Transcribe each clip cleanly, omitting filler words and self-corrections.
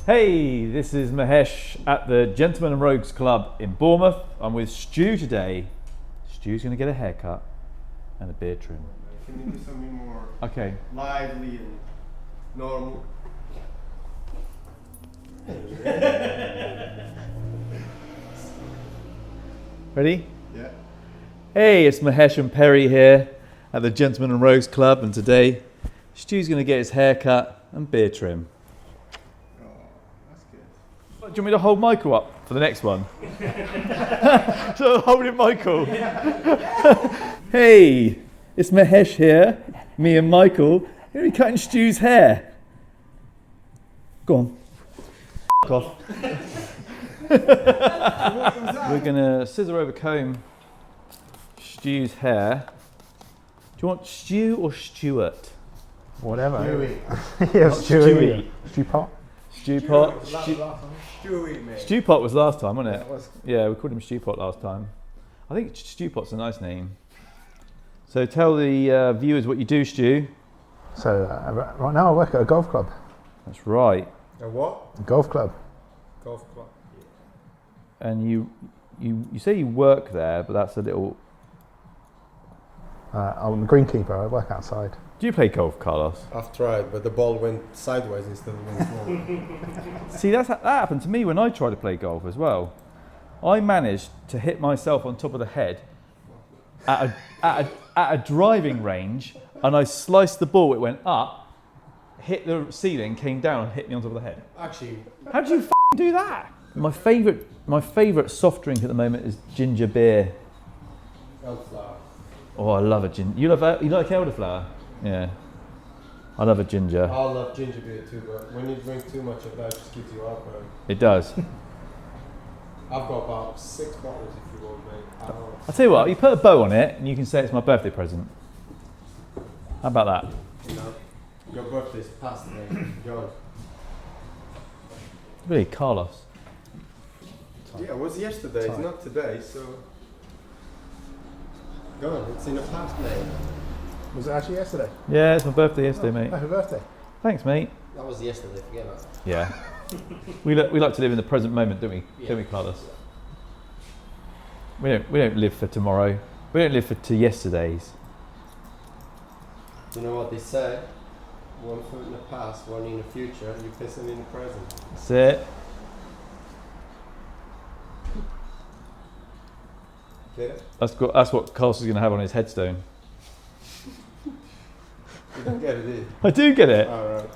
Hey, this is Mahesh at the Gentlemen and Rogues Club in Bournemouth. I'm with Stu today. Stu's going to get a haircut and a beard trim. Can you do something more lively and normal? Ready? Yeah. Hey, it's Mahesh and Perry here at the Gentlemen and Rogues Club, and today Stu's going to get his haircut and beard trim. Oh, that's good. Do you want me to hold Michael up for the next one? So hold it, Michael. Hey, it's Mahesh here, me and Michael. Here we cutting Stu's hair. Go on. F*** off. We're going to scissor over comb Stu's hair. Do you want Stu or Stuart? Whatever. Stewie. Yeah, Stewie. Stew pot. Stew pot. Stewie, mate. Stew pot was last time, wasn't it? Yeah, it was. Yeah, we called him Stew pot last time. I think Stew pot's a nice name. So tell the viewers what you do, Stu. So right now I work at a golf club. That's right. A what? A golf club. Golf club. And you say you work there, but that's a little. I'm a greenkeeper. I work outside. Do you play golf, Carlos? I've tried, but the ball went sideways instead of going forward. See, that happened to me when I tried to play golf as well. I managed to hit myself on top of the head at a driving range, and I sliced the ball. It went up, hit the ceiling, came down, and hit me on top of the head. Actually, How do you f***ing do that? My favourite soft drink at the moment is ginger beer. elderflower. Oh, I love a ginger. You like elderflower? Yeah. I love a ginger. I love ginger beer too, but when you drink too much of that, it just gives you heartburn. It does. I've got about 6 bottles if you want, mate. I'll tell you what, you put a bow on it and you can say it's my birthday present. How about that? You know, your birthday's past, mate. John. Really, Carlos. Yeah, it was yesterday, it's not today, so. Go on, it's in the past, mate. Was it actually yesterday? Yeah, it's my birthday yesterday, mate. Happy birthday. Thanks, mate. That was yesterday, forget that. Yeah. we like to live in the present moment, don't we? Yeah. Don't we, Carlos? We don't live for tomorrow. We don't live for yesterdays. You know what they say? One foot in the past, one in the future, you're pissing in the present. That's it. Get it? That's what Carlos is going to have on his headstone. You don't get it, do you? I do get it. Alright.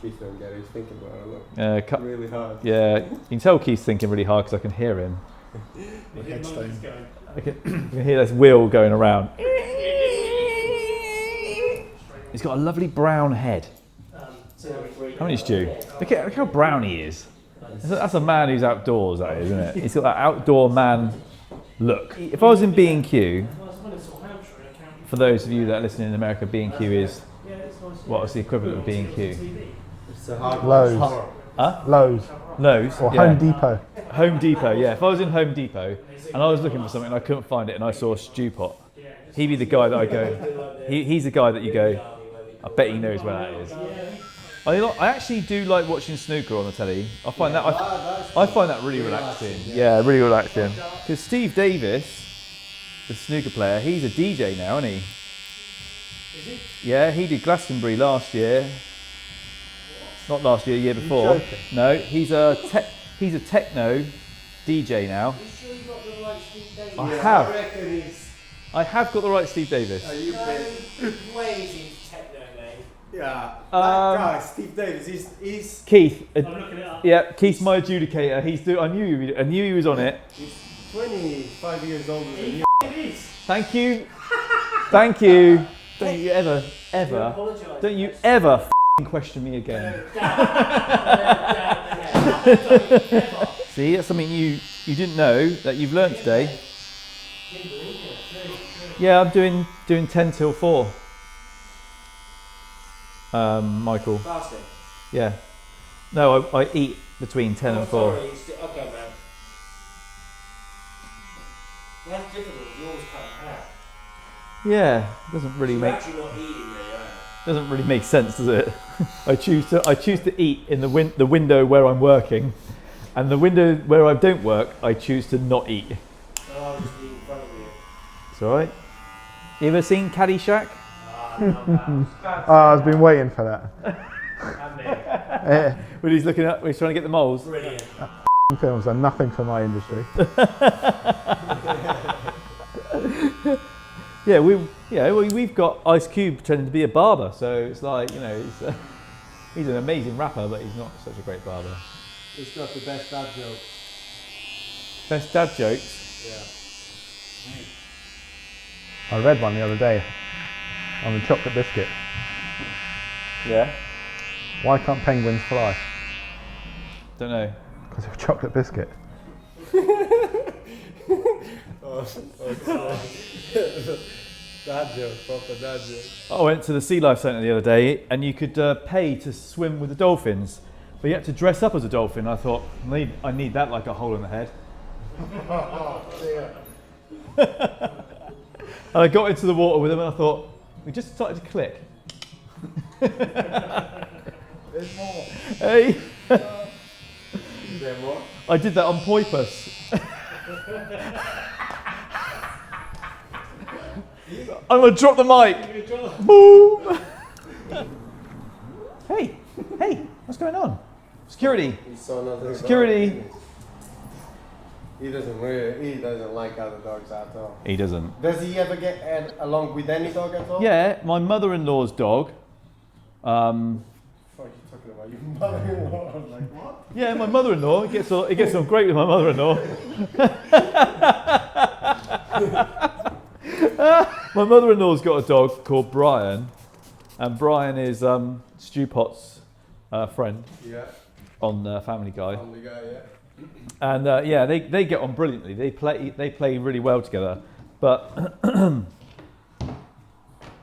Keith don't get it, he's thinking about it, look. Really hard. Yeah, you can tell Keith's thinking really hard because I can hear him. Headstone. I can hear this wheel going around. He's got a lovely brown head. How many, Stu? Look how brown he is. That's a man who's outdoors, that is, isn't it? He's got that outdoor man look. If I was in B&Q, for those of you that are listening in America, B&Q is, what's the equivalent of B&Q? It's a hard Lowe's. Huh? Lowe's. Lowe's? Or Yeah. Home Depot. Home Depot, yeah. If I was in Home Depot and I was looking for something and I couldn't find it and I saw a stew pot, he'd be the guy that I go, he's the guy that you go, I bet he knows where that is. I actually do like watching snooker on the telly. I find that really relaxing. Yeah, really relaxing. Because Steve Davis, the snooker player, he's a DJ now, isn't he? Is he? Yeah, he did Glastonbury last year. Not last year, year before. No, he's a techno DJ now. Are you sure you got the right Steve Davis? I have. I reckon he's. I have got the right Steve Davis. Are you No ways into techno, mate. Yeah. That guy, Steve Davis, he's Keith. I'm looking it up. Yeah, Keith's my adjudicator. I knew he was on it. he's 25 years older than you. It is. Thank you. Thank you. Don't you ever, You apologise. don't you ever f***ing question me again. See, that's something you didn't know that you've learned today. Yeah, I'm doing 10 till 4. Michael. Fasting. Yeah. No, I eat between 10 and 4. Sorry, okay, man. Well, that's difficult. You always cut hair. Yeah, it doesn't really You're make. actually not eating really, are Doesn't really make sense, does it? I choose to eat in the window where I'm working, and the window where I don't work, I choose to not eat. So I'll just eat in front of you. It's all right. You ever seen Caddyshack? Oh, I've been waiting for that. When he's looking up, he's trying to get the moles. Brilliant. Films are nothing for my industry. Yeah, we've got Ice Cube pretending to be a barber, so it's like, you know, he's an amazing rapper, but he's not such a great barber. It's got the best dad joke. Best dad jokes. Yeah. I read one the other day on the chocolate biscuit. Yeah. Why can't penguins fly? Don't know. Because of chocolate biscuit. Dad joke, proper dad joke. I went to the Sea Life Centre the other day, and you could pay to swim with the dolphins, but you had to dress up as a dolphin. I thought, I need that like a hole in the head. And I got into the water with them, and I thought, we just started to click. There's more. Hey, Is there more? I did that on purpose. I'm gonna drop the mic. Boom. Hey, what's going on? Security. He saw another Security. dog. He doesn't like other dogs at all. He doesn't. Does he ever get along with any dog at all? Yeah, my mother-in-law's dog. What are you talking about? Your mother-in-law? I'm like, what? Yeah, my mother-in-law. It gets on great with my mother-in-law. My mother-in-law's got a dog called Brian, and Brian is Stu Potts' friend Yeah. on Family Guy. Family Guy, yeah. And yeah, they get on brilliantly. They play really well together. But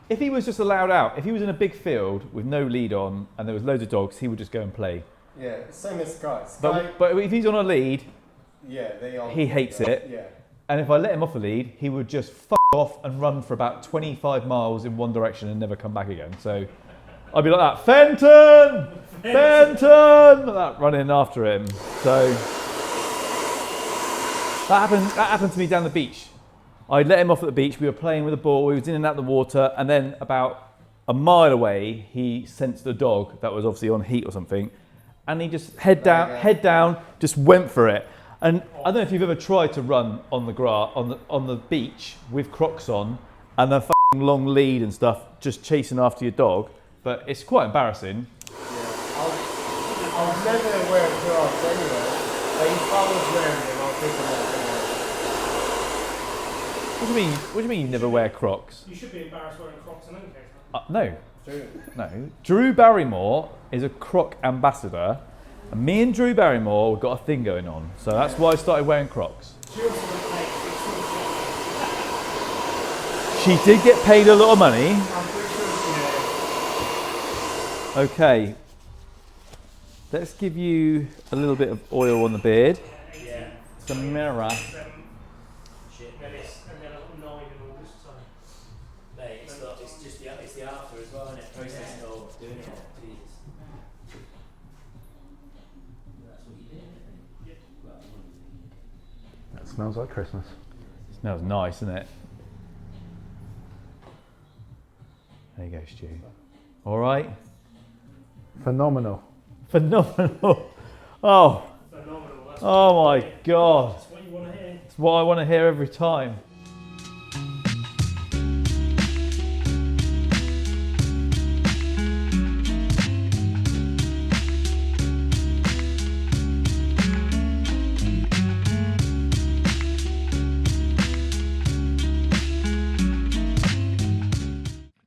if he was just allowed out, if he was in a big field with no lead on and there was loads of dogs, he would just go and play. Yeah, same as Sky. But if he's on a lead, yeah, he hates it. Yeah. And if I let him off the lead, he would just f off and run for about 25 miles in one direction and never come back again. So I'd be like that, Fenton! Fenton! Like that, running after him. So that happened to me down the beach. I let him off at the beach, we were playing with a ball, he was in and out of the water, and then about a mile away, he sensed a dog that was obviously on heat or something, and he just head down, just went for it. And I don't know if you've ever tried to run on the grass, on the beach with Crocs on, and a f***ing long lead and stuff, just chasing after your dog, but it's quite embarrassing. Yeah. I'll never wear Crocs anyway, but if I was wearing them, I'll take them off anyway. What do you mean you never wear Crocs? You should be embarrassed wearing Crocs in any case. No. True. No. Drew Barrymore is a Croc ambassador, and me and Drew Barrymore, we've got a thing going on. So that's why I started wearing Crocs. She did get paid a lot of money. Okay. Let's give you a little bit of oil on the beard. Yeah. Some mirror. Shit, and then I'm 9 in August, so. Mate, it's just the after as well, isn't it? Process of doing it. Jesus. That's what you did. That smells like Christmas. Smells nice, doesn't it? There you go, Stu. All right. Phenomenal. Phenomenal. Oh. Phenomenal. That's Oh my God. That's what you want to hear. It's what I want to hear every time.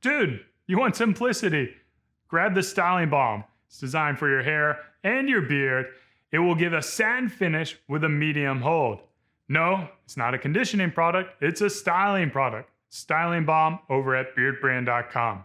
Dude, you want simplicity? Grab the Styling Balm. It's designed for your hair and your beard. It will give a satin finish with a medium hold. No, it's not a conditioning product, it's a styling product. Styling Balm over at beardbrand.com.